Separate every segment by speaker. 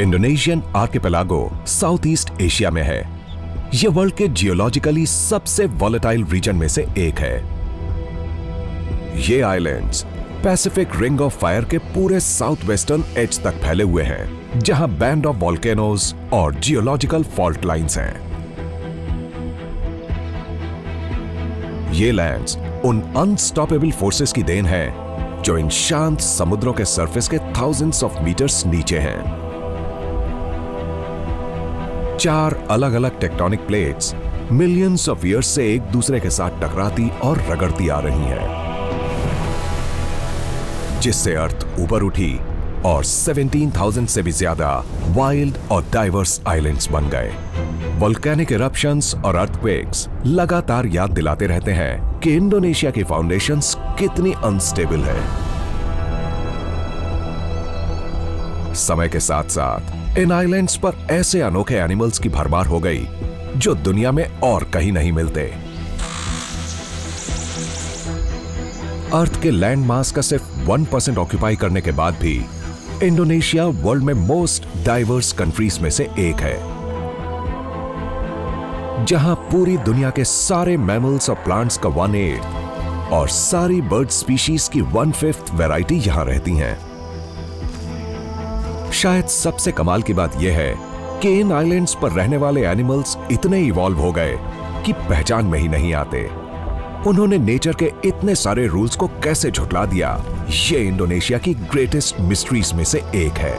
Speaker 1: Indonesian archipelago south east Asia में है। यह वर्ल्ड के जियोलॉजिकली सबसे वॉलेटाइल रीजन में से एक है। ये islands Pacific ring of fire के पूरे साउथ वेस्टर्न एज तक फैले हुए हैं, जहां बैंड ऑफ वॉल्केनोज और जियोलॉजिकल फॉल्ट लाइंस हैं। ये लैंड्स उन अनस्टॉपेबल फोर्सेस की देन है जो इन शांत समुद्रों के सरफेस के थाउजेंड्स ऑफ मीटर्स नीचे हैं। 4 अलग अलग tectonic plates millions of years से एक दूसरे के साथ टकराती और रगड़ती आ रही हैं, जिससे अर्थ ऊपर उठी और 17,000 से भी ज्यादा वाइल्ड और डाइवर्स आइलैंड्स बन गए। वोल्केनिक इरप्शंस और अर्थक्वेक्स लगातार याद दिलाते रहते हैं कि इंडोनेशिया की फाउंडेशंस कितनी अनस्टेबल है। समय के साथ साथ इन आइलैंड्स पर ऐसे अनोखे एनिमल्स की भरमार हो गई जो दुनिया में और कहीं नहीं मिलते। अर्थ के लैंड मास का सिर्फ 1% ऑक्यूपाई करने के बाद भी इंडोनेशिया वर्ल्ड में मोस्ट डाइवर्स कंट्रीज में से एक है, जहां पूरी दुनिया के सारे मैमल्स और प्लांट्स का 1/8 और सारी बर्ड स्पीशीज की 1/5 वैरायटी यहां रहती हैं। शायद सबसे कमाल की बात यह है कि इन आइलैंड्स पर रहने वाले एनिमल्स इतने इवॉल्व हो गए कि पहचान में ही नहीं आते। उन्होंने नेचर के इतने सारे रूल्स को कैसे झुठला दिया, ये इंडोनेशिया की ग्रेटेस्ट मिस्ट्रीज में से एक है।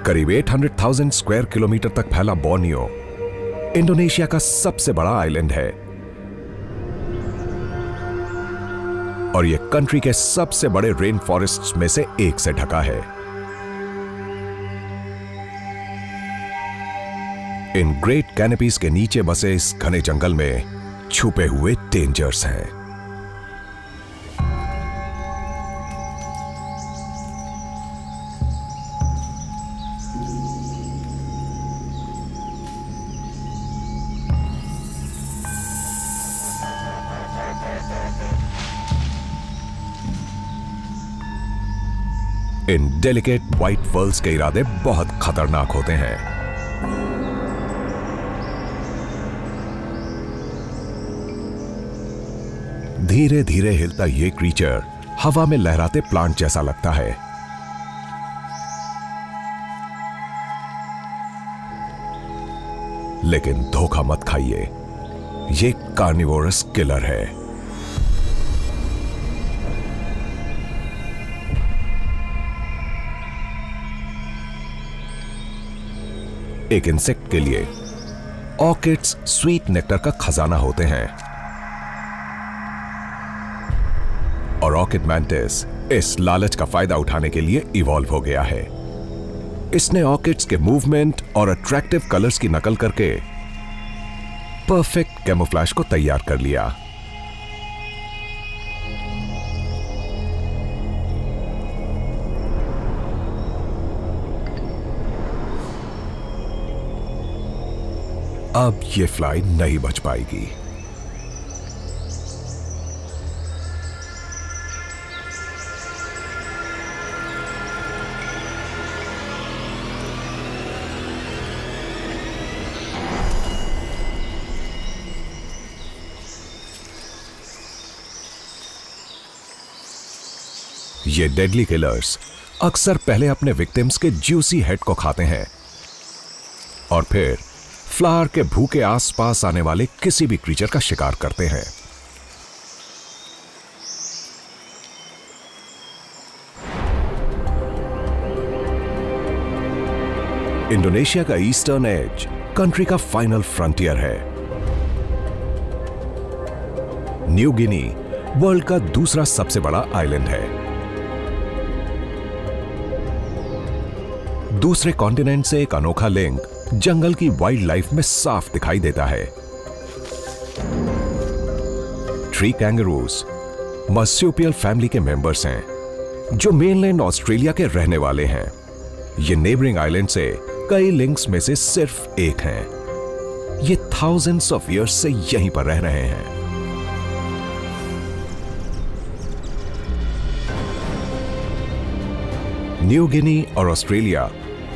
Speaker 1: करीब 800,000 स्क्वायर किलोमीटर तक फैला बोर्नियो इंडोनेशिया का सबसे बड़ा आइलैंड है और यह कंट्री के सबसे बड़े रेन फॉरेस्ट्स में से एक से ढका है। इन ग्रेट कैनपीज के नीचे बसे इस घने जंगल में छुपे हुए डेंजर्स हैं। इन डेलिकेट व्हाइट पर्ल्स के इरादे बहुत खतरनाक होते हैं। धीरे धीरे हिलता ये क्रीचर हवा में लहराते प्लांट जैसा लगता है। लेकिन धोखा मत खाइए, ये कार्निवोरस किलर है। एक इंसेक्ट के लिए ऑर्किड्स स्वीट नेक्टर का खजाना होते हैं और ऑर्किड मैंटिस इस लालच का फायदा उठाने के लिए इवॉल्व हो गया है। इसने ऑर्किड्स के मूवमेंट और अट्रैक्टिव कलर्स की नकल करके परफेक्ट कैमोफ्लेज को तैयार कर लिया। अब ये फ्लाई नहीं बच पाएगी। ये डेडली किलर्स अक्सर पहले अपने विक्टिम्स के ज्यूसी हेड को खाते हैं और फिर फ्लावर के भूखे आसपास आने वाले किसी भी क्रीचर का शिकार करते हैं। इंडोनेशिया का ईस्टर्न एज कंट्री का फाइनल फ्रंटियर है। न्यू गिनी वर्ल्ड का दूसरा सबसे बड़ा आइलैंड है। दूसरे कॉन्टिनेंट से एक अनोखा लिंक जंगल की वाइल्ड लाइफ में साफ दिखाई देता है। ट्री कैंगरूज मर्सुपियल फैमिली के मेंबर्स हैं, जो मेनलैंड ऑस्ट्रेलिया के रहने वाले हैं। ये नेबरिंग आइलैंड से कई लिंक्स में से सिर्फ एक हैं। ये थाउजेंड्स ऑफ ईयर्स से यहीं पर रह रहे हैं। न्यू गिनी और ऑस्ट्रेलिया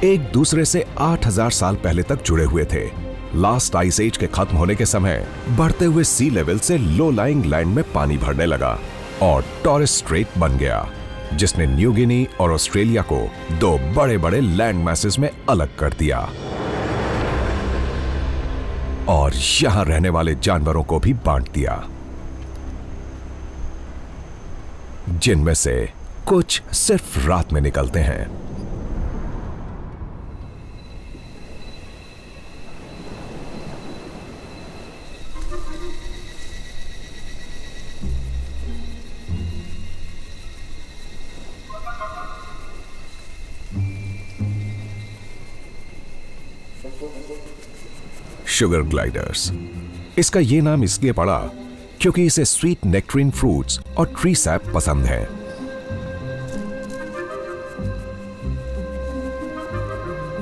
Speaker 1: एक दूसरे से 8000 साल पहले तक जुड़े हुए थे। लास्ट आइस एज के खत्म होने के समय बढ़ते हुए सी लेवल से लो लाइंग लैंड में पानी भरने लगा और टॉरेस स्ट्रेट बन गया, जिसने न्यू गिनी और ऑस्ट्रेलिया को दो बड़े बड़े लैंड मैसेज में अलग कर दिया और यहां रहने वाले जानवरों को भी बांट दिया, जिनमें से कुछ सिर्फ रात में निकलते हैं। शुगर ग्लाइडर्स, इसका यह नाम इसलिए पड़ा क्योंकि इसे स्वीट नेक्ट्रीन फ्रूट्स और ट्री सैप पसंद है।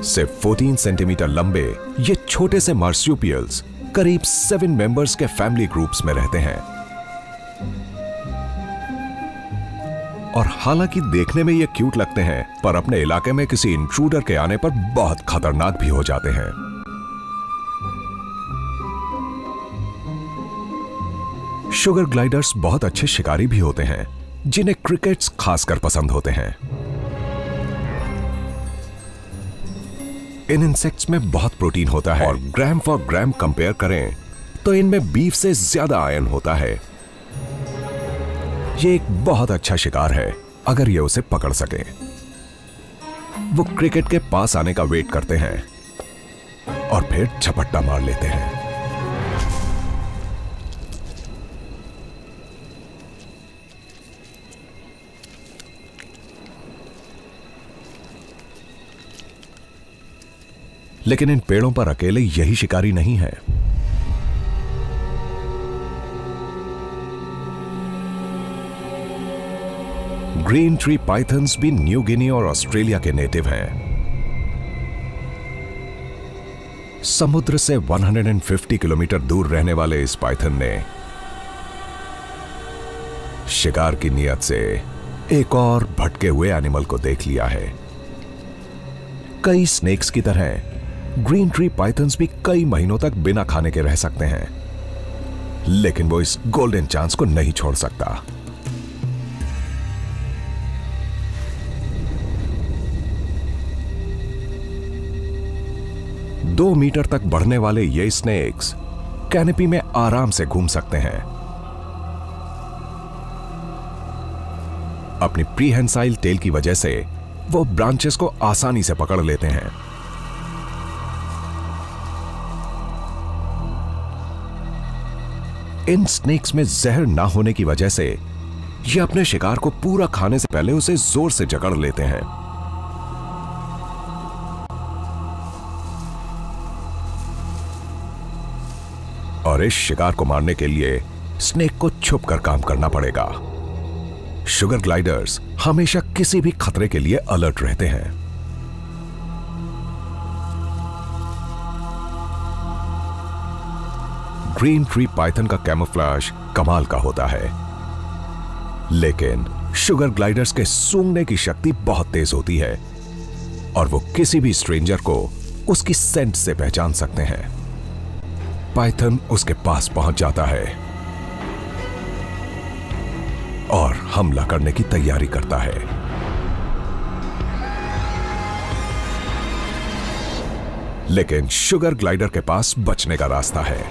Speaker 1: सिर्फ 14 सेंटीमीटर लंबे ये छोटे से मार्supials करीब 7 मेंबर्स के फैमिली ग्रुप्स में रहते हैं और हालांकि देखने में ये क्यूट लगते हैं, पर अपने इलाके में किसी इंट्रूडर के आने पर बहुत खतरनाक भी हो जाते हैं। शुगर ग्लाइडर्स बहुत अच्छे शिकारी भी होते हैं, जिन्हें क्रिकेट्स खासकर पसंद होते हैं। इन इंसेक्ट्स में बहुत प्रोटीन होता है और ग्राम फॉर ग्राम कंपेयर करें तो इनमें बीफ से ज्यादा आयरन होता है। ये एक बहुत अच्छा शिकार है अगर ये उसे पकड़ सके। वो क्रिकेट के पास आने का वेट करते हैं और फिर झपट्टा मार लेते हैं। लेकिन इन पेड़ों पर अकेले यही शिकारी नहीं है। ग्रीन ट्री पाइथन्स भी न्यू गिनी और ऑस्ट्रेलिया के नेटिव हैं। समुद्र से 150 किलोमीटर दूर रहने वाले इस पाइथन ने शिकार की नियत से एक और भटके हुए एनिमल को देख लिया है। कई स्नेक्स की तरह ग्रीन ट्री पाइथन्स भी कई महीनों तक बिना खाने के रह सकते हैं, लेकिन वो इस गोल्डन चांस को नहीं छोड़ सकता। दो मीटर तक बढ़ने वाले ये स्नेक्स कैनोपी में आराम से घूम सकते हैं। अपनी प्रीहेंसाइल टेल की वजह से वो ब्रांचेस को आसानी से पकड़ लेते हैं। इन स्नेक्स में जहर ना होने की वजह से ये अपने शिकार को पूरा खाने से पहले उसे जोर से जकड़ लेते हैं। और इस शिकार को मारने के लिए स्नेक को छुपकर काम करना पड़ेगा। शुगर ग्लाइडर्स हमेशा किसी भी खतरे के लिए अलर्ट रहते हैं। ग्रीन ट्री पाइथन का कैमोफ्लेज कमाल का होता है, लेकिन शुगर ग्लाइडर्स के सूंघने की शक्ति बहुत तेज होती है और वो किसी भी स्ट्रेंजर को उसकी सेंट से पहचान सकते हैं। पाइथन उसके पास पहुंच जाता है और हमला करने की तैयारी करता है। लेकिन शुगर ग्लाइडर के पास बचने का रास्ता है।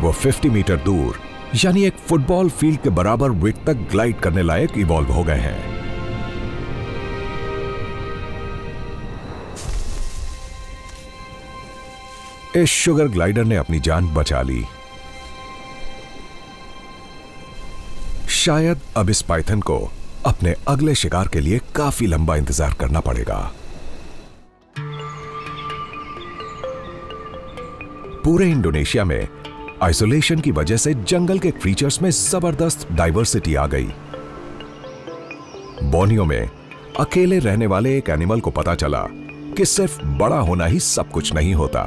Speaker 1: वो 50 मीटर दूर यानी एक फुटबॉल फील्ड के बराबर विड्थ तक ग्लाइड करने लायक इवॉल्व हो गए हैं। इस शुगर ग्लाइडर ने अपनी जान बचा ली। शायद अब इस पाइथन को अपने अगले शिकार के लिए काफी लंबा इंतजार करना पड़ेगा। पूरे इंडोनेशिया में आइसोलेशन की वजह से जंगल के क्रीचर्स में जबरदस्त डाइवर्सिटी आ गई। बोर्नियो में अकेले रहने वाले एक एनिमल को पता चला कि सिर्फ बड़ा होना ही सब कुछ नहीं होता।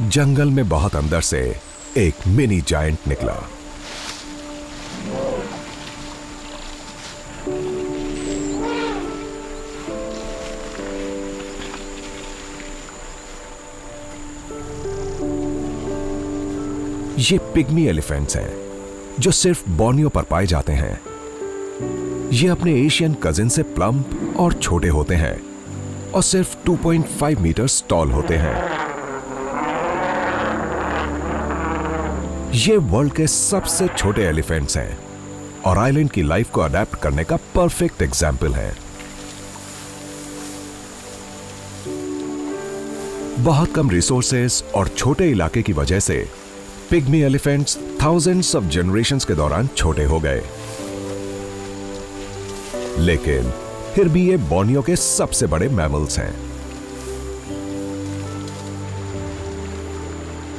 Speaker 1: जंगल में बहुत अंदर से एक मिनी जायंट निकला। ये पिग्मी एलिफेंट्स हैं जो सिर्फ बोर्नियो पर पाए जाते हैं। ये अपने एशियन कजिन से प्लम्प और छोटे होते हैं और सिर्फ 2.5 मीटर टॉल होते हैं। ये वर्ल्ड के सबसे छोटे एलिफेंट्स हैं और आइलैंड की लाइफ को अडेप्ट करने का परफेक्ट एग्जाम्पल है। बहुत कम रिसोर्सेस और छोटे इलाके की वजह से pygmy elephants thousands of generations के दौरान छोटे हो गए, लेकिन फिर भी ये बोर्नियो के सबसे बड़े मैमल्स हैं।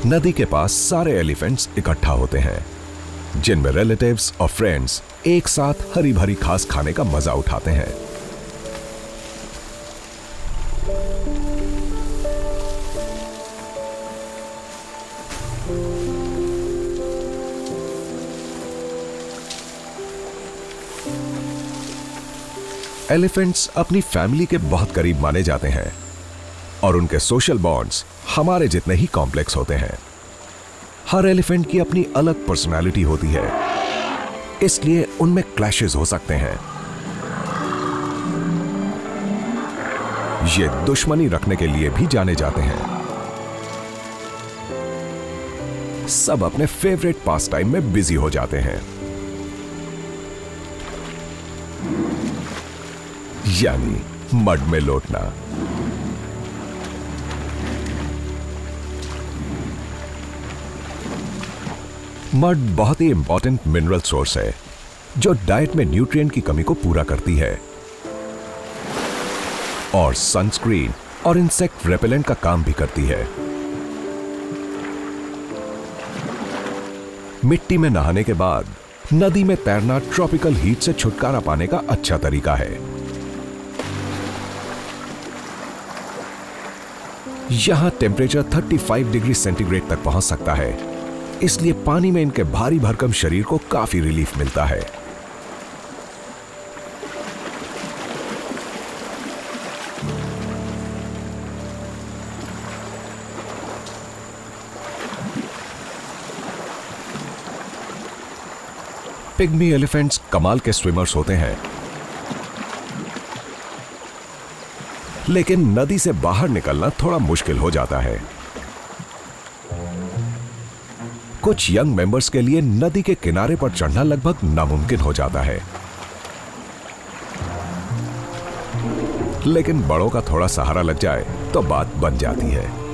Speaker 1: नदी के पास सारे एलिफेंट्स इकट्ठा होते हैं, जिनमें रिलेटिव्स और फ्रेंड्स एक साथ हरी भरी घास खाने का मजा उठाते हैं। एलिफेंट्स अपनी फैमिली के बहुत करीब माने जाते हैं और उनके सोशल बॉन्ड्स हमारे जितने ही कॉम्प्लेक्स होते हैं। हर एलिफेंट की अपनी अलग पर्सनालिटी होती है, इसलिए उनमें क्लैशेस हो सकते हैं। ये दुश्मनी रखने के लिए भी जाने जाते हैं। सब अपने फेवरेट पास टाइम में बिजी हो जाते हैं, यानी मड में लौटना। मड बहुत ही इंपॉर्टेंट मिनरल सोर्स है जो डाइट में न्यूट्रिएंट की कमी को पूरा करती है और सनस्क्रीन और इंसेक्ट रेपेलेंट का काम भी करती है। मिट्टी में नहाने के बाद नदी में तैरना ट्रॉपिकल हीट से छुटकारा पाने का अच्छा तरीका है। यहां टेम्परेचर 35 डिग्री सेंटीग्रेड तक पहुंच सकता है, इसलिए पानी में इनके भारी भरकम शरीर को काफी रिलीफ मिलता है। पिग्मी एलिफेंट्स कमाल के स्विमर्स होते हैं, लेकिन नदी से बाहर निकलना थोड़ा मुश्किल हो जाता है। कुछ यंग मेंबर्स के लिए नदी के किनारे पर चढ़ना लगभग नामुमकिन हो जाता है, लेकिन बड़ों का थोड़ा सहारा लग जाए तो बात बन जाती है।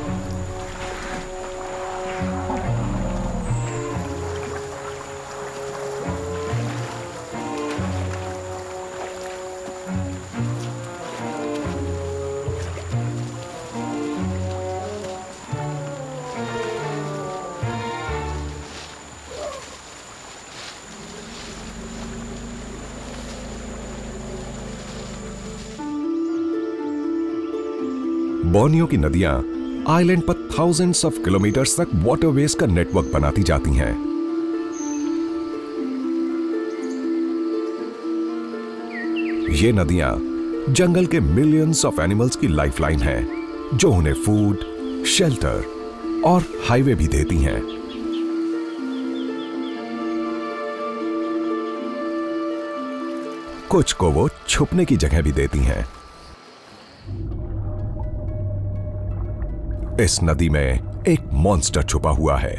Speaker 1: बोर्नियो की नदियां आइलैंड पर थाउजेंड्स ऑफ किलोमीटर्स तक वाटरवेज का नेटवर्क बनाती जाती हैं। ये नदियां जंगल के मिलियंस ऑफ एनिमल्स की लाइफलाइन हैं, जो उन्हें फूड, शेल्टर और हाईवे भी देती हैं। कुछ को वो छुपने की जगह भी देती हैं। इस नदी में एक मॉन्स्टर छुपा हुआ है।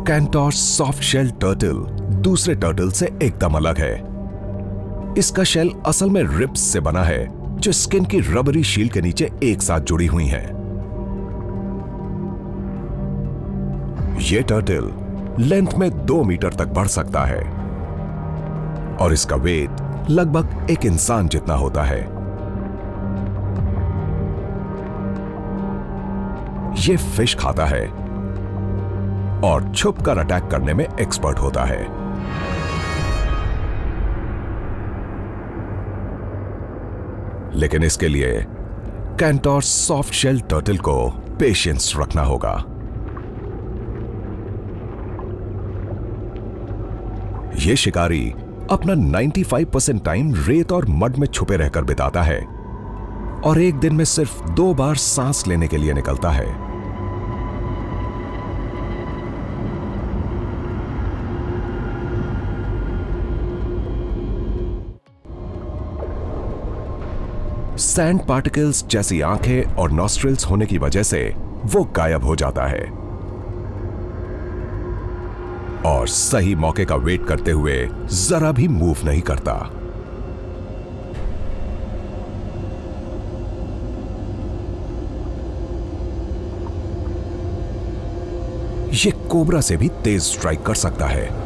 Speaker 1: कैंटोर सॉफ्ट शेल टर्टल दूसरे टर्टल से एकदम अलग है। इसका शेल असल में रिब्स से बना है, जो स्किन की रबरी शील के नीचे एक साथ जुड़ी हुई हैं। यह टर्टल लेंथ में 2 मीटर तक बढ़ सकता है और इसका वेट लगभग एक इंसान जितना होता है। यह फिश खाता है और छुपकर अटैक करने में एक्सपर्ट होता है। लेकिन इसके लिए कैंटोर सॉफ्ट शेल टर्टल को पेशेंस रखना होगा। यह शिकारी अपना 95% टाइम रेत और मड में छुपे रहकर बिताता है और एक दिन में सिर्फ 2 बार सांस लेने के लिए निकलता है। सैंड पार्टिकल्स जैसी आंखें और नॉस्ट्रिल्स होने की वजह से वो गायब हो जाता है और सही मौके का वेट करते हुए जरा भी मूव नहीं करता। ये कोबरा से भी तेज स्ट्राइक कर सकता है।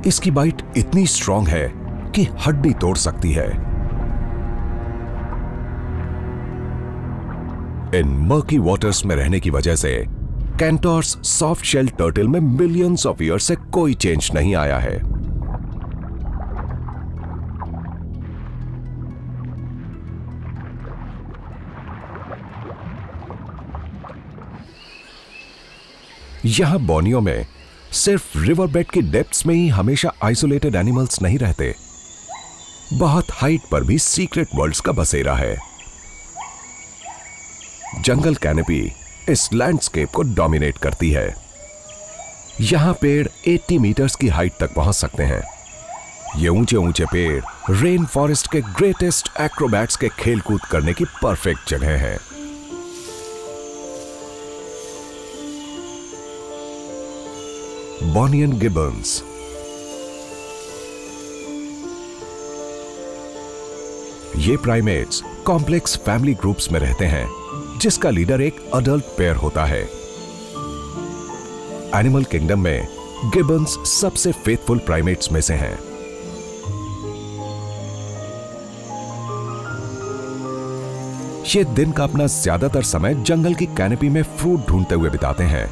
Speaker 1: इसकी बाइट इतनी स्ट्रॉन्ग है कि हड्डी तोड़ सकती है। इन मर्की वाटर्स में रहने की वजह से कैंटोर्स सॉफ्ट शेल टर्टल में मिलियंस ऑफ ईयर से कोई चेंज नहीं आया है। यहां बोर्नियो में सिर्फ रिवर बेड की डेप्थ्स में ही हमेशा आइसोलेटेड एनिमल्स नहीं रहते, बहुत हाइट पर भी सीक्रेट वर्ल्ड्स का बसेरा है। जंगल कैनोपी इस लैंडस्केप को डोमिनेट करती है। यहां पेड़ 80 मीटर्स की हाइट तक पहुंच सकते हैं। ये ऊंचे ऊंचे पेड़ रेन फॉरेस्ट के ग्रेटेस्ट एक्रोबैट्स के खेलकूद करने की परफेक्ट जगह है। बोर्नियन गिबन्स ये प्राइमेट्स कॉम्प्लेक्स फैमिली ग्रुप्स में रहते हैं, जिसका लीडर एक अडल्ट पेयर होता है। एनिमल किंगडम में गिबन्स सबसे फेथफुल प्राइमेट्स में से हैं। ये दिन का अपना ज्यादातर समय जंगल की कैनोपी में फ्रूट ढूंढते हुए बिताते हैं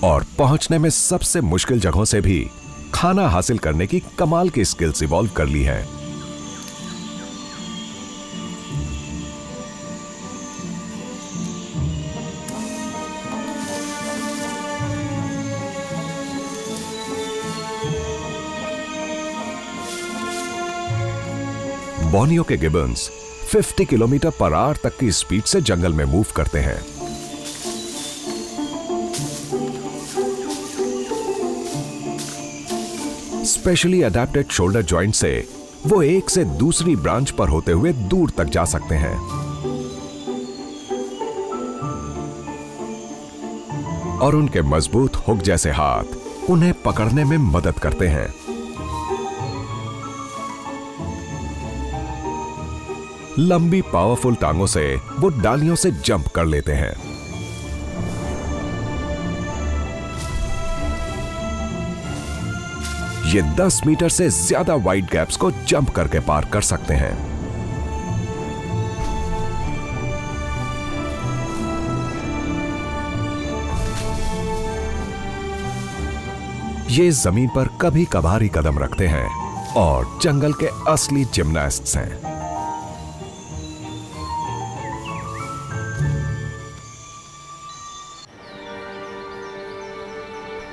Speaker 1: और पहुंचने में सबसे मुश्किल जगहों से भी खाना हासिल करने की कमाल की स्किल्स इवॉल्व कर ली है। बोर्नियो के गिबन्स 50 किलोमीटर पर आवर तक की स्पीड से जंगल में मूव करते हैं। स्पेशली अडेप्टेड शोल्डर जॉइंट से वो एक से दूसरी ब्रांच पर होते हुए दूर तक जा सकते हैं और उनके मजबूत हुक जैसे हाथ उन्हें पकड़ने में मदद करते हैं। लंबी पावरफुल टांगों से वो डालियों से जंप कर लेते हैं। ये 10 मीटर से ज्यादा वाइड गैप्स को जंप करके पार कर सकते हैं। ये जमीन पर कभी कभार ही कदम रखते हैं और जंगल के असली जिम्नास्ट्स हैं।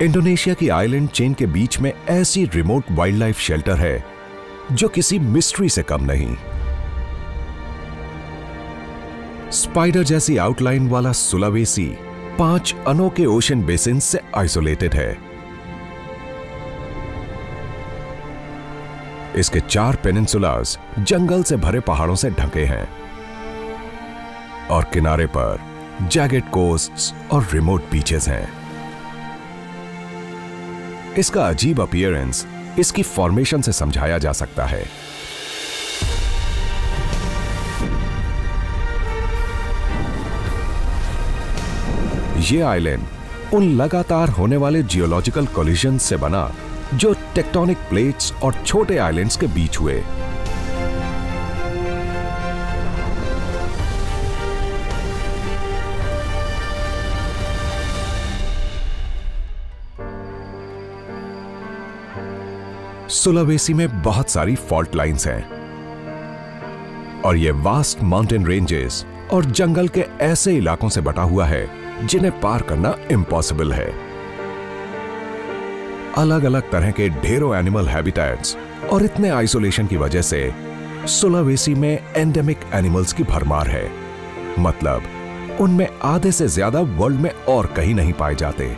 Speaker 1: इंडोनेशिया की आइलैंड चेन के बीच में ऐसी रिमोट वाइल्ड लाइफ शेल्टर है जो किसी मिस्ट्री से कम नहीं। स्पाइडर जैसी आउटलाइन वाला सुलावेसी 5 अनोखे ओशन बेसिन से आइसोलेटेड है। इसके 4 पेनिनसुलास जंगल से भरे पहाड़ों से ढके हैं और किनारे पर जैगेड कोस्ट्स और रिमोट बीचेस हैं। इसका अजीब अपीयरेंस इसकी फॉर्मेशन से समझाया जा सकता है। यह आइलैंड उन लगातार होने वाले जियोलॉजिकल कोलिजन से बना जो टेक्टोनिक प्लेट्स और छोटे आइलैंड्स के बीच हुए। सुलावेसी में बहुत सारी फॉल्ट लाइंस हैं और ये वास्ट माउंटेन रेंजेस और जंगल के ऐसे इलाकों से बटा हुआ है जिन्हें पार करना इम्पॉसिबल है। अलग अलग तरह के ढेरों एनिमल हैबिटेट्स और इतने आइसोलेशन की वजह से सुलावेसी में एंडेमिक एनिमल्स की भरमार है। मतलब उनमें आधे से ज्यादा वर्ल्ड में और कहीं नहीं पाए जाते।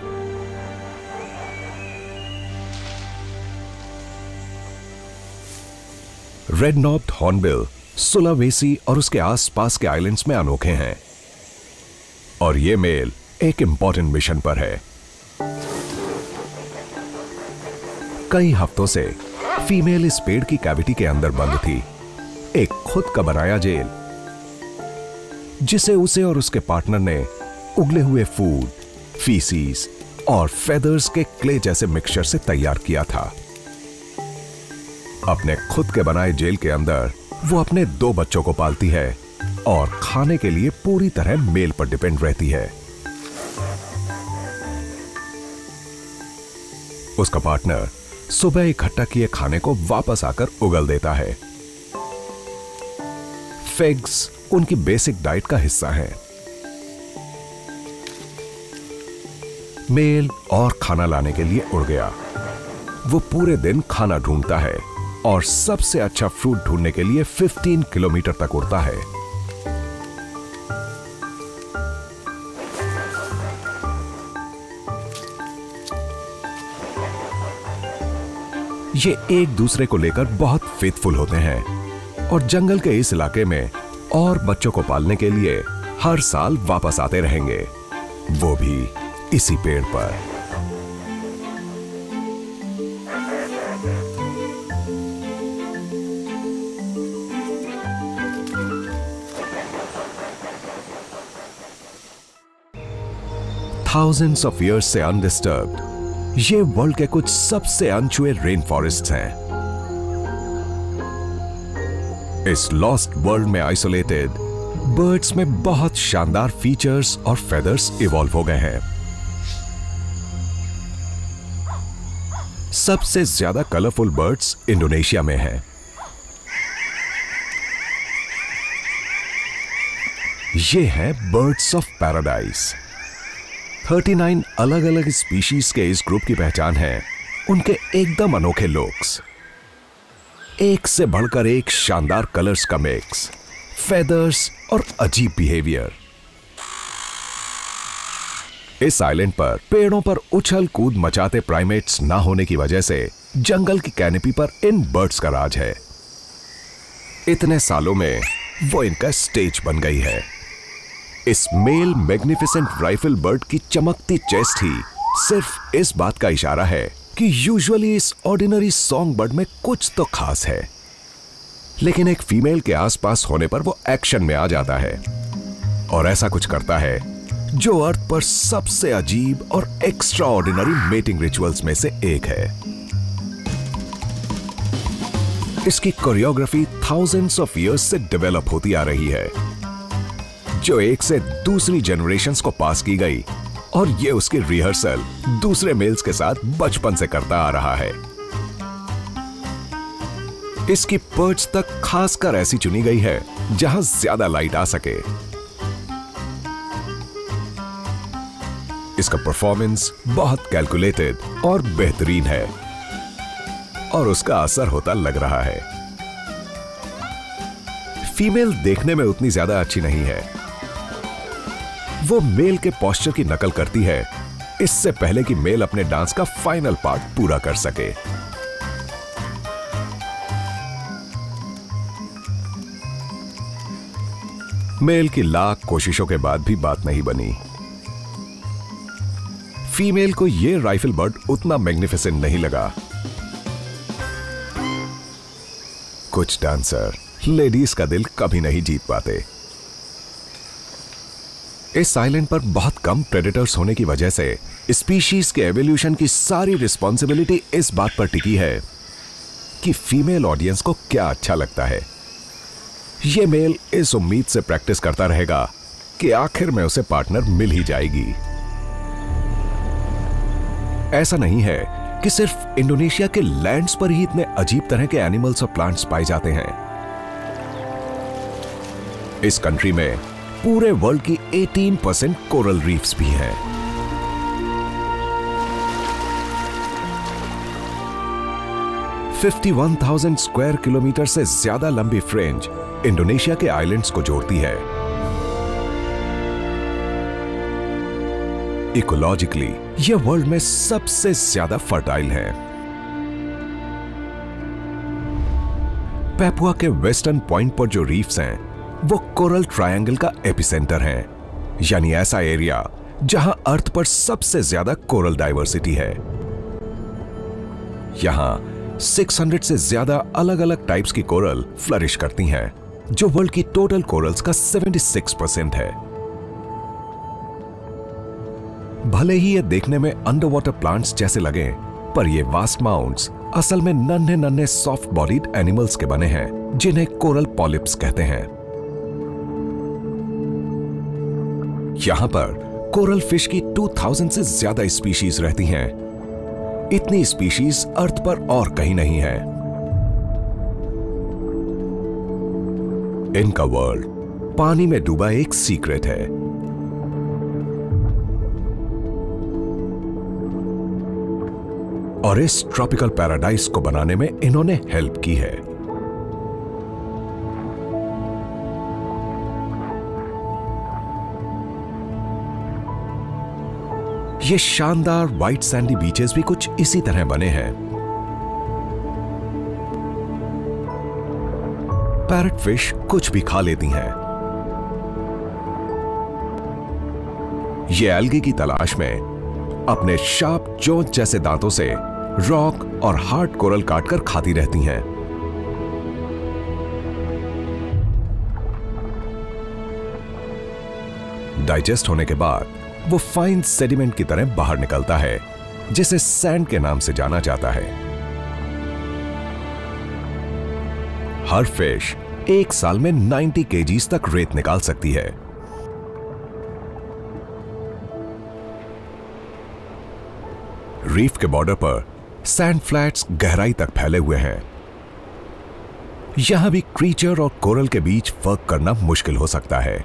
Speaker 1: रेड नॉब्ड हॉर्नबिल सुलावेसी और उसके आसपास के आइलैंड्स में अनोखे हैं और ये मेल एक इंपॉर्टेंट मिशन पर है। कई हफ्तों से फीमेल इस पेड़ की कैविटी के अंदर बंद थी, एक खुद का बनाया जेल जिसे उसे और उसके पार्टनर ने उगले हुए फूड, फीसीज और फेदर्स के क्ले जैसे मिक्सचर से तैयार किया था। अपने खुद के बनाए जेल के अंदर वो अपने 2 बच्चों को पालती है और खाने के लिए पूरी तरह मेल पर डिपेंड रहती है। उसका पार्टनर सुबह इकट्ठा किए खाने को वापस आकर उगल देता है। फिग्स उनकी बेसिक डाइट का हिस्सा है। मेल और खाना लाने के लिए उड़ गया। वो पूरे दिन खाना ढूंढता है और सबसे अच्छा फ्रूट ढूंढने के लिए 15 किलोमीटर तक उड़ता है। ये एक दूसरे को लेकर बहुत फेथफुल होते हैं और जंगल के इस इलाके में और बच्चों को पालने के लिए हर साल वापस आते रहेंगे, वो भी इसी पेड़ पर। थाउजेंड्स ऑफ ईयर्स से अनडिस्टर्ब्ड ये वर्ल्ड के कुछ सबसे अनछुए रेन फॉरेस्ट्स हैं। इस लॉस्ट वर्ल्ड में आइसोलेटेड बर्ड्स में बहुत शानदार फीचर्स और फेदर्स इवॉल्व हो गए हैं। सबसे ज्यादा कलरफुल बर्ड्स इंडोनेशिया में हैं। ये हैं बर्ड्स ऑफ पैराडाइज। 39 अलग अलग स्पीशीज के इस ग्रुप की पहचान है उनके एकदम अनोखे लुक्स, एक से बढ़कर एक शानदार कलर्स का मिक्स, फेदर्स और अजीब बिहेवियर। इस आइलैंड पर पेड़ों पर उछल कूद मचाते प्राइमेट्स ना होने की वजह से जंगल की कैनोपी पर इन बर्ड्स का राज है। इतने सालों में वो इनका स्टेज बन गई है। इस मेल मैग्निफिसेंट राइफल बर्ड की चमकती चेस्ट ही सिर्फ इस बात का इशारा है कि यूजुअली इस ऑर्डिनरी सॉन्ग बर्ड में कुछ तो खास है, लेकिन एक फीमेल के आसपास होने पर वो एक्शन में आ जाता है और ऐसा कुछ करता है जो अर्थ पर सबसे अजीब और एक्स्ट्रा ऑर्डिनरी मेटिंग रिचुअल्स में से एक है। इसकी कोरियोग्राफी थाउजेंड्स ऑफ ईयर्स से डेवलप होती आ रही है, जो एक से दूसरी जनरेशंस को पास की गई और ये उसकी रिहर्सल दूसरे मेल्स के साथ बचपन से करता आ रहा है। इसकी पर्च तक खासकर ऐसी चुनी गई है जहां ज्यादा लाइट आ सके। इसका परफॉर्मेंस बहुत कैलकुलेटेड और बेहतरीन है और उसका असर होता लग रहा है। फीमेल देखने में उतनी ज्यादा अच्छी नहीं है। वो मेल के पोस्चर की नकल करती है इससे पहले कि मेल अपने डांस का फाइनल पार्ट पूरा कर सके। मेल की लाख कोशिशों के बाद भी बात नहीं बनी। फीमेल को यह राइफल बर्ड उतना मैग्निफिसेंट नहीं लगा। कुछ डांसर लेडीज का दिल कभी नहीं जीत पाते। इस आइलैंड पर बहुत कम प्रेडेटर्स होने की वजह से स्पीशीज के एवोल्यूशन की सारी रिस्पॉन्सिबिलिटी इस बात पर टिकी है कि फीमेल ऑडियंस को क्या अच्छा लगता है। यह मेल इस उम्मीद से प्रैक्टिस करता रहेगा कि आखिर में उसे पार्टनर मिल ही जाएगी। ऐसा नहीं है कि सिर्फ इंडोनेशिया के लैंड्स पर ही इतने अजीब तरह के एनिमल्स और प्लांट्स पाए जाते हैं। इस कंट्री में पूरे वर्ल्ड की 18% कोरल रीफ्स भी हैं। $51,000 स्क्वायर किलोमीटर से ज्यादा लंबी फ्रिंज इंडोनेशिया के आइलैंड्स को जोड़ती है। इकोलॉजिकली यह वर्ल्ड में सबसे ज्यादा फर्टाइल है। पैपुआ के वेस्टर्न पॉइंट पर जो रीफ्स हैं, वो कोरल ट्रायंगल का एपिसेंटर है, यानी ऐसा एरिया जहां अर्थ पर सबसे ज्यादा कोरल डाइवर्सिटी है। यहां 600 से ज्यादा अलग अलग टाइप्स की कोरल फ्लरिश करती हैं, जो वर्ल्ड की टोटल कोरल्स का 76% है। भले ही ये देखने में अंडर वाटर प्लांट्स जैसे लगे, पर ये वास्ट माउंट्स असल में नन्हे नन्हे सॉफ्ट बॉडीड एनिमल्स के बने हैं, जिन्हें कोरल पॉलिप्स कहते हैं। यहां पर कोरल फिश की 2000 से ज्यादा स्पीशीज रहती हैं। इतनी स्पीशीज अर्थ पर और कहीं नहीं है। इनका वर्ल्ड पानी में डूबा एक सीक्रेट है। और इस ट्रॉपिकल पैराडाइज को बनाने में इन्होंने हेल्प की है। ये शानदार व्हाइट सैंडी बीचेस भी कुछ इसी तरह बने हैं। पैरट फिश कुछ भी खा लेती हैं। ये एल्गे की तलाश में अपने शार्प चोंच जैसे दांतों से रॉक और हार्ड कोरल काटकर खाती रहती हैं। डाइजेस्ट होने के बाद वो फाइन सेडिमेंट की तरह बाहर निकलता है, जिसे सैंड के नाम से जाना जाता है। हर फिश एक साल में 90 केजीज तक रेत निकाल सकती है। रीफ के बॉर्डर पर सैंड फ्लैट्स गहराई तक फैले हुए हैं। यहां भी क्रीचर और कोरल के बीच फर्क करना मुश्किल हो सकता है।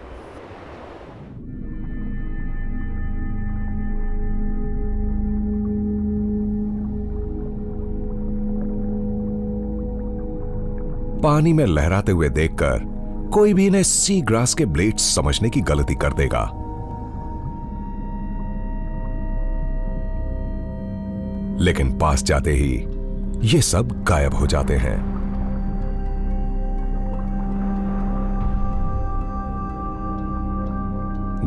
Speaker 1: पानी में लहराते हुए देखकर कोई भी इन्हें सी ग्रास के ब्लेड्स समझने की गलती कर देगा। लेकिन पास जाते ही ये सब गायब हो जाते हैं।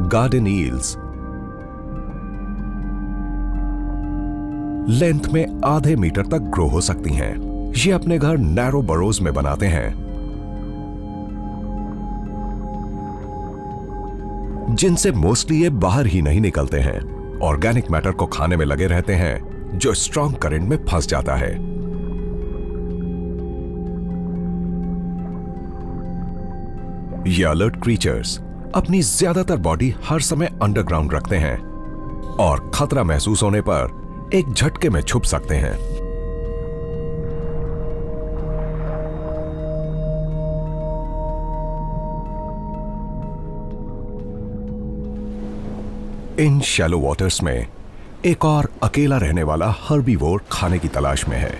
Speaker 1: गार्डन ईल्स लेंथ में आधे मीटर तक ग्रो हो सकती हैं। ये अपने घर नैरो बरोज में बनाते हैं, जिनसे मोस्टली ये बाहर ही नहीं निकलते हैं। ऑर्गेनिक मैटर को खाने में लगे रहते हैं, जो स्ट्रॉन्ग करंट में फंस जाता है। ये अलर्ट क्रीचर्स अपनी ज्यादातर बॉडी हर समय अंडरग्राउंड रखते हैं और खतरा महसूस होने पर एक झटके में छुप सकते हैं। इन शैलो वाटर्स में एक और अकेला रहने वाला हर्बीवोर खाने की तलाश में है।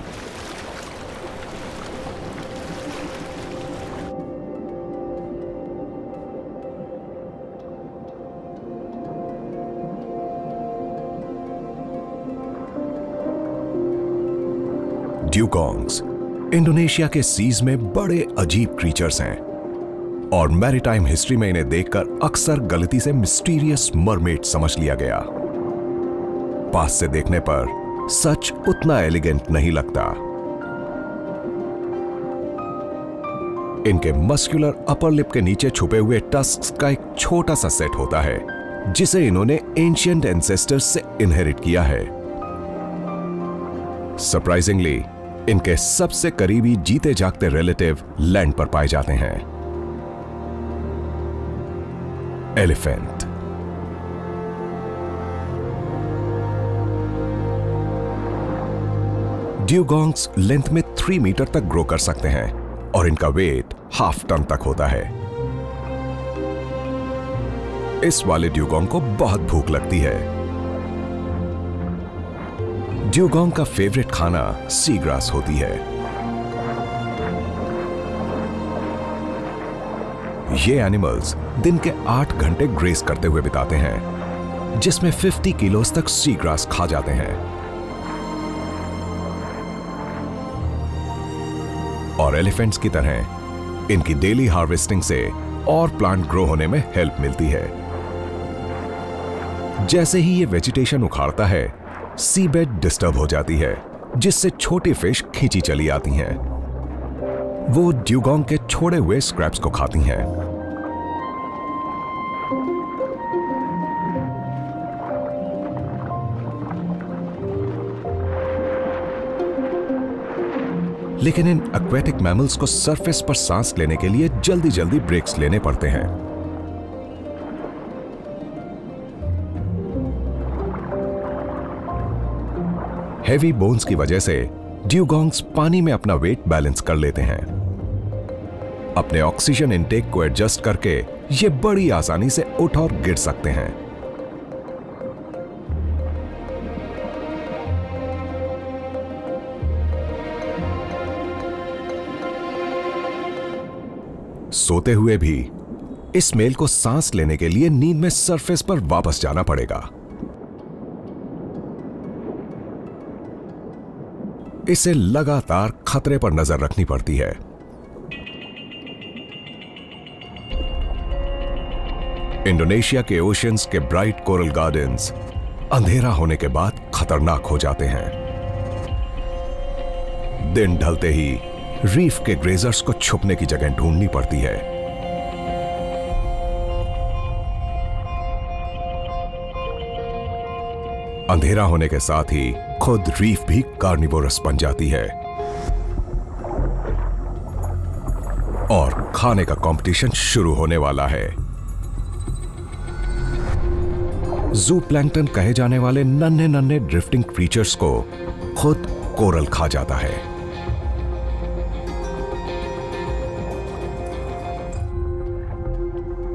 Speaker 1: ड्यूगोंग्स इंडोनेशिया के सीज में बड़े अजीब क्रीचर्स हैं और मैरीटाइम हिस्ट्री में इन्हें देखकर अक्सर गलती से मिस्टीरियस मरमेड समझ लिया गया। पास से देखने पर सच उतना एलिगेंट नहीं लगता। इनके मस्कुलर अपर लिप के नीचे छुपे हुए टस्क्स का एक छोटा सा सेट होता है, जिसे इन्होंने एंशिएंट एंसेस्टर्स से इनहेरिट किया है। सरप्राइजिंगली इनके सबसे करीबी जीते जागते रिलेटिव लैंड पर पाए जाते हैं, एलिफेंट। ड्यूगोंग्स लेंथ में 3 मीटर तक ग्रो कर सकते हैं और इनका वेट 1/2 टन तक होता है। इस वाले ड्यूगोंग को बहुत भूख लगती है। ड्यूगोंग का फेवरेट खाना सी ग्रास होती है। ये एनिमल्स दिन के 8 घंटे ग्रेस करते हुए बिताते हैं, जिसमें 50 किलोस तक सी ग्रास खा जाते हैं। और एलिफेंट्स की तरह इनकी डेली हार्वेस्टिंग से और प्लांट ग्रो होने में हेल्प मिलती है। जैसे ही ये वेजिटेशन उखाड़ता है, सी बेड डिस्टर्ब हो जाती है, जिससे छोटी फिश खींची चली आती हैं। वो ड्यूगोंग के छोड़े हुए स्क्रैप्स को खाती हैं। लेकिन इन एक्वेटिक मैमल्स को सरफेस पर सांस लेने के लिए जल्दी जल्दी ब्रेक्स लेने पड़ते हैं। हेवी बोन्स की वजह से ड्यूगोंग्स पानी में अपना वेट बैलेंस कर लेते हैं। अपने ऑक्सीजन इनटेक को एडजस्ट करके ये बड़ी आसानी से उठ और गिर सकते हैं। सोते हुए भी इस मेल को सांस लेने के लिए नींद में सरफेस पर वापस जाना पड़ेगा। इसे लगातार खतरे पर नजर रखनी पड़ती है। इंडोनेशिया के ओशियंस के ब्राइट कोरल गार्डन्स अंधेरा होने के बाद खतरनाक हो जाते हैं। दिन ढलते ही रीफ के ग्रेजर्स को छुपने की जगह ढूंढनी पड़ती है। अंधेरा होने के साथ ही खुद रीफ भी कार्निवोरस बन जाती है और खाने का कंपटीशन शुरू होने वाला है। ज़ूप्लैंक्टन कहे जाने वाले नन्हे नन्हे ड्रिफ्टिंग क्रीचर्स को खुद कोरल खा जाता है।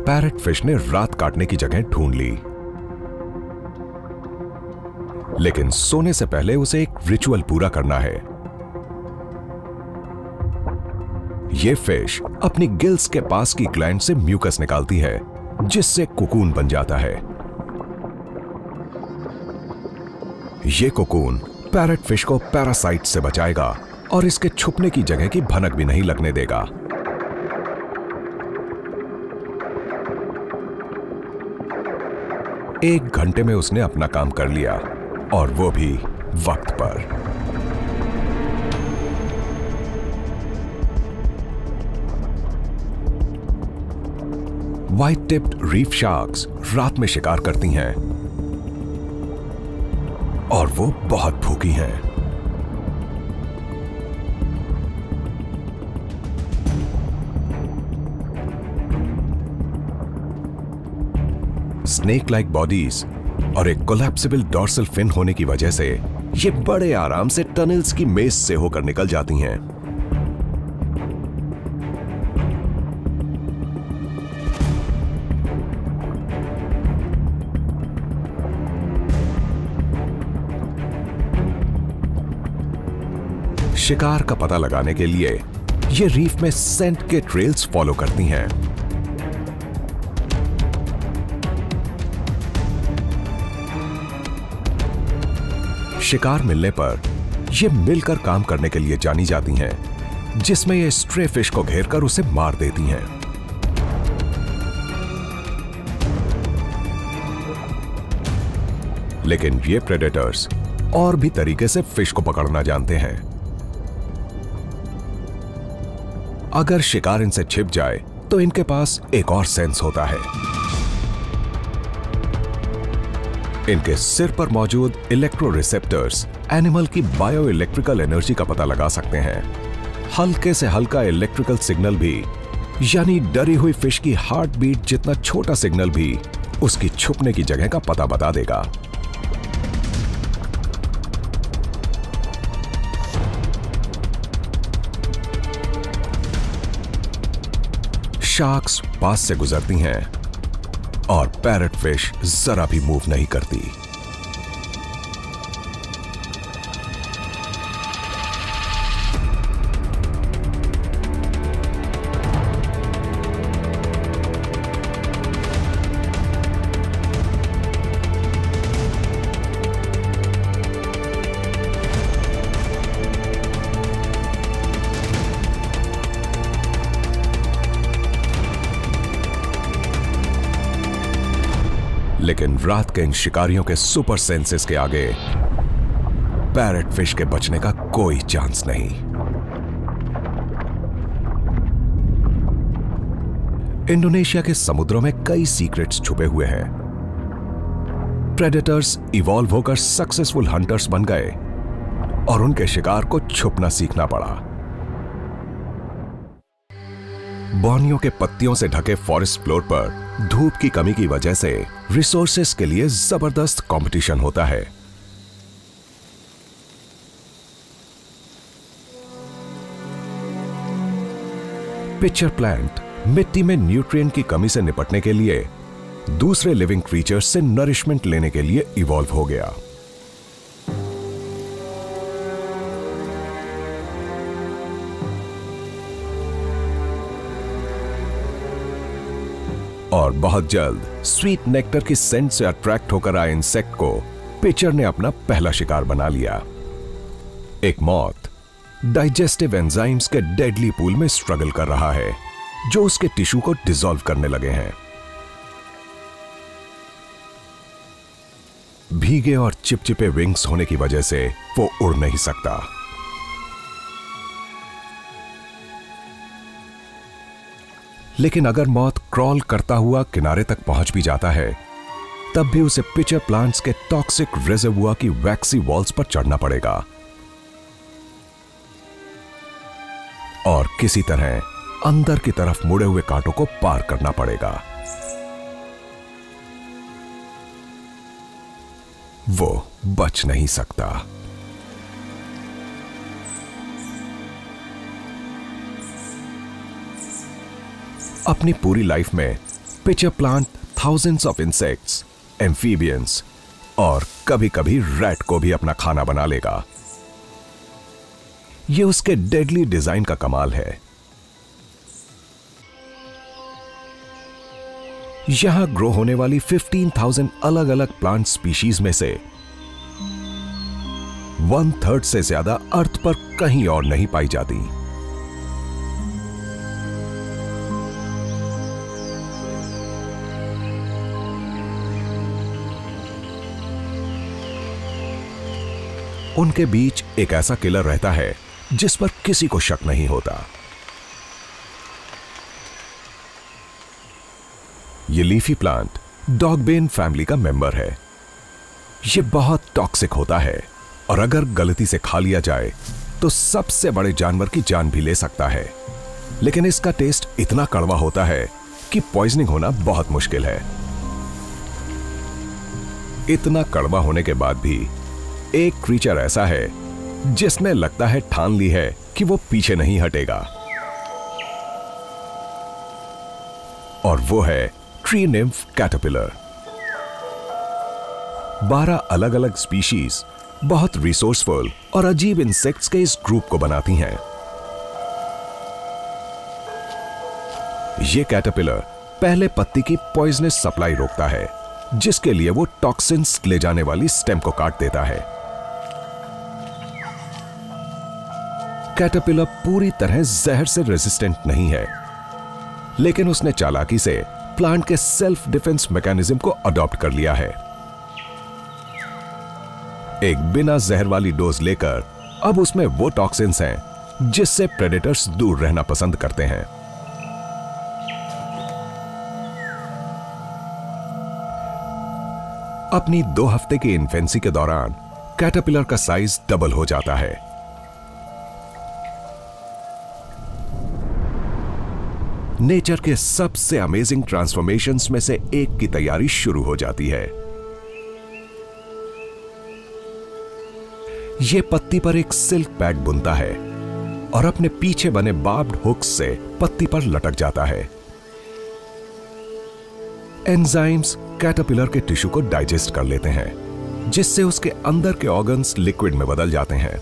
Speaker 1: पैरेट फिश ने रात काटने की जगह ढूंढ ली, लेकिन सोने से पहले उसे एक रिचुअल पूरा करना है। यह फिश अपनी गिल्स के पास की ग्लैंड से म्यूकस निकालती है, जिससे कोकून बन जाता है। यह कोकून पैरेट फिश को पैरासाइट से बचाएगा और इसके छुपने की जगह की भनक भी नहीं लगने देगा। एक घंटे में उसने अपना काम कर लिया, और वो भी वक्त पर। व्हाइट टिप्ड रीफ शार्क्स रात में शिकार करती हैं और वो बहुत भूखी हैं। स्नेक लाइक बॉडीज और एक कोलैप्सिबल डॉर्सल फिन होने की वजह से ये बड़े आराम से टनल्स की मेज से होकर निकल जाती हैं। शिकार का पता लगाने के लिए ये रीफ में सेंट के ट्रेल्स फॉलो करती हैं। शिकार मिलने पर ये मिलकर काम करने के लिए जानी जाती हैं, जिसमें ये स्ट्रे फिश को घेरकर उसे मार देती हैं। लेकिन ये प्रेडेटर्स और भी तरीके से फिश को पकड़ना जानते हैं। अगर शिकार इनसे छिप जाए तो इनके पास एक और सेंस होता है। इनके सिर पर मौजूद इलेक्ट्रो रिसेप्टर्स एनिमल की बायो इलेक्ट्रिकल एनर्जी का पता लगा सकते हैं। हल्के से हल्का इलेक्ट्रिकल सिग्नल भी, यानी डरी हुई फिश की हार्ट बीट जितना छोटा सिग्नल भी उसकी छुपने की जगह का पता बता देगा। शार्क्स पास से गुजरती हैं और पैरट फिश जरा भी मूव नहीं करती। लेकिन रात के इन शिकारियों के सुपर सेंसेस के आगे पैरट फिश के बचने का कोई चांस नहीं। इंडोनेशिया के समुद्रों में कई सीक्रेट्स छुपे हुए हैं। प्रेडेटर्स इवॉल्व होकर सक्सेसफुल हंटर्स बन गए और उनके शिकार को छुपना सीखना पड़ा। बोर्नियो के पत्तियों से ढके फॉरेस्ट फ्लोर पर धूप की कमी की वजह से रिसोर्सेस के लिए जबरदस्त कंपटीशन होता है। पिचर प्लांट मिट्टी में न्यूट्रिएंट की कमी से निपटने के लिए दूसरे लिविंग क्रीचर्स से नरिशमेंट लेने के लिए इवॉल्व हो गया। और बहुत जल्द स्वीट नेक्टर की सेंट से अट्रैक्ट होकर आए इंसेक्ट को पिचर ने अपना पहला शिकार बना लिया। एक मॉथ डाइजेस्टिव एंजाइम्स के डेडली पूल में स्ट्रगल कर रहा है जो उसके टिश्यू को डिसॉल्व करने लगे हैं। भीगे और चिपचिपे विंग्स होने की वजह से वो उड़ नहीं सकता। लेकिन अगर मॉथ क्रॉल करता हुआ किनारे तक पहुंच भी जाता है तब भी उसे पिचर प्लांट्स के टॉक्सिक रिजर्वुआ की वैक्सी वॉल्स पर चढ़ना पड़ेगा और किसी तरह अंदर की तरफ मुड़े हुए कांटों को पार करना पड़ेगा। वो बच नहीं सकता। अपनी पूरी लाइफ में pitcher plant thousands of insects, amphibians और कभी कभी रैट को भी अपना खाना बना लेगा। यह उसके डेडली डिजाइन का कमाल है। यहां ग्रो होने वाली 15,000 अलग अलग प्लांट स्पीशीज में से 1/3 से ज्यादा अर्थ पर कहीं और नहीं पाई जाती। उनके बीच एक ऐसा किलर रहता है जिस पर किसी को शक नहीं होता। ये लीफी प्लांट डॉगबेन फैमिली का मेंबर है। ये बहुत टॉक्सिक होता है और अगर गलती से खा लिया जाए तो सबसे बड़े जानवर की जान भी ले सकता है। लेकिन इसका टेस्ट इतना कड़वा होता है कि पॉइजनिंग होना बहुत मुश्किल है। इतना कड़वा होने के बाद भी एक क्रीचर ऐसा है जिसने लगता है ठान ली है कि वो पीछे नहीं हटेगा और वो है ट्री निम्फ कैटरपिलर। 12 अलग अलग स्पीशीज बहुत रिसोर्सफुल और अजीब इंसेक्ट्स के इस ग्रुप को बनाती हैं। ये कैटरपिलर पहले पत्ती की पॉइजनस सप्लाई रोकता है जिसके लिए वो टॉक्सिन्स ले जाने वाली स्टेम को काट देता है। कैटरपिलर पूरी तरह जहर से रेजिस्टेंट नहीं है, लेकिन उसने चालाकी से प्लांट के सेल्फ डिफेंस मैकेनिज्म को अडॉप्ट कर लिया है। एक बिना जहर वाली डोज लेकर अब उसमें वो टॉक्सिन्स हैं जिससे प्रेडेटर्स दूर रहना पसंद करते हैं। अपनी 2 हफ्ते की इन्फेंसी के दौरान कैटरपिलर का साइज डबल हो जाता है। नेचर के सबसे अमेजिंग ट्रांसफॉर्मेशंस में से एक की तैयारी शुरू हो जाती है। यह पत्ती पर एक सिल्क पैड बुनता है और अपने पीछे बने बार्ब्ड हुक्स से पत्ती पर लटक जाता है। एंजाइम्स कैटरपिलर के टिश्यू को डाइजेस्ट कर लेते हैं, जिससे उसके अंदर के ऑर्गन्स लिक्विड में बदल जाते हैं।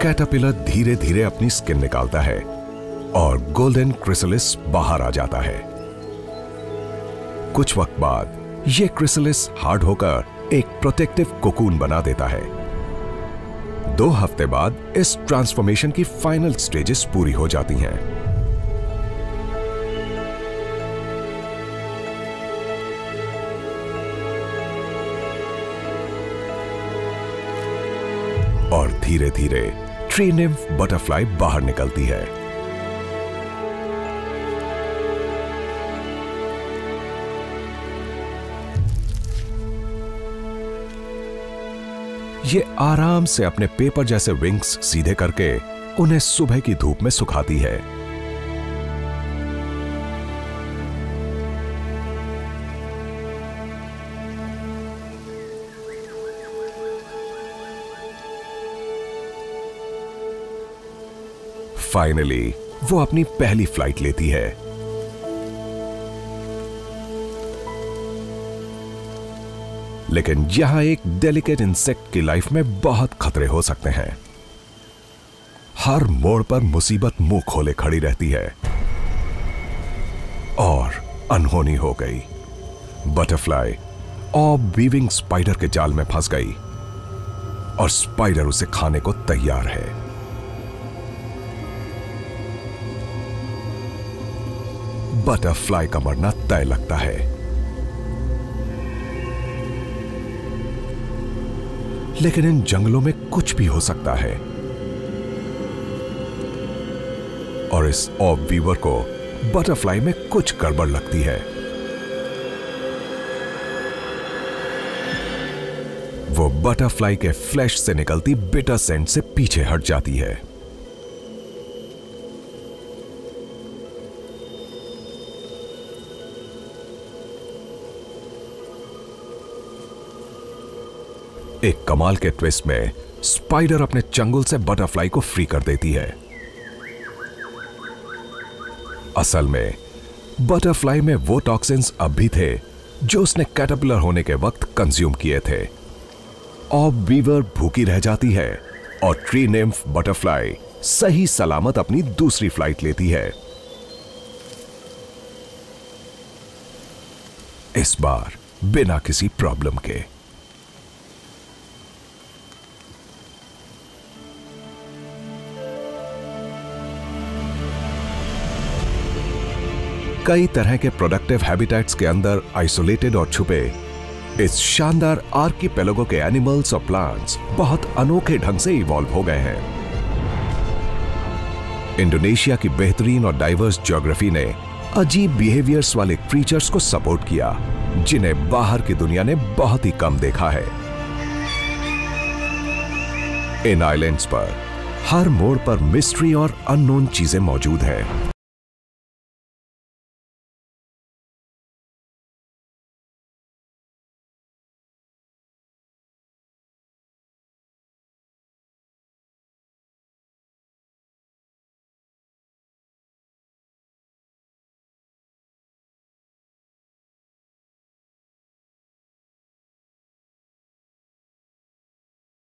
Speaker 1: कैटरपिलर धीरे धीरे अपनी स्किन निकालता है और गोल्डन क्रिसलिस बाहर आ जाता है। कुछ वक्त बाद यह क्रिसलिस हार्ड होकर एक प्रोटेक्टिव कोकून बना देता है। 2 हफ्ते बाद इस ट्रांसफॉर्मेशन की फाइनल स्टेजेस पूरी हो जाती हैं। और धीरे धीरे ट्री निम्फ बटरफ्लाई बाहर निकलती है। ये आराम से अपने पेपर जैसे विंग्स सीधे करके उन्हें सुबह की धूप में सुखाती है। फाइनली वो अपनी पहली फ्लाइट लेती है। लेकिन यहां एक डेलिकेट इंसेक्ट की लाइफ में बहुत खतरे हो सकते हैं। हर मोड़ पर मुसीबत मुंह खोले खड़ी रहती है और अनहोनी हो गई। बटरफ्लाई ऑर्ब वीविंग स्पाइडर के जाल में फंस गई और स्पाइडर उसे खाने को तैयार है। बटरफ्लाई का मरना तय लगता है। लेकिन इन जंगलों में कुछ भी हो सकता है और इस ऑर्ब वीवर को बटरफ्लाई में कुछ गड़बड़ लगती है। वो बटरफ्लाई के फ्लैश से निकलती बिटर सेंट से पीछे हट जाती है। एक कमाल के ट्विस्ट में स्पाइडर अपने चंगुल से बटरफ्लाई को फ्री कर देती है। असल में बटरफ्लाई में वो टॉक्सिन्स अब भी थे जो उसने कैटरपिलर होने के वक्त कंज्यूम किए थे। ऑर्ब वीवर भूखी रह जाती है और ट्री निम्फ बटरफ्लाई सही सलामत अपनी दूसरी फ्लाइट लेती है। इस बार बिना किसी प्रॉब्लम के। कई तरह के प्रोडक्टिव हैबिटेट्स के अंदर आइसोलेटेड और छुपे इस शानदार आर्किपेलागो के एनिमल्स और प्लांट्स बहुत अनोखे ढंग से इवॉल्व हो गए हैं। इंडोनेशिया की बेहतरीन और डाइवर्स ज्योग्राफी ने अजीब बिहेवियर्स वाले क्रीचर्स को सपोर्ट किया, जिन्हें बाहर की दुनिया ने बहुत ही कम देखा है। इन आइलैंड्स पर हर मोड़ पर मिस्ट्री और अननोन चीजें मौजूद हैं।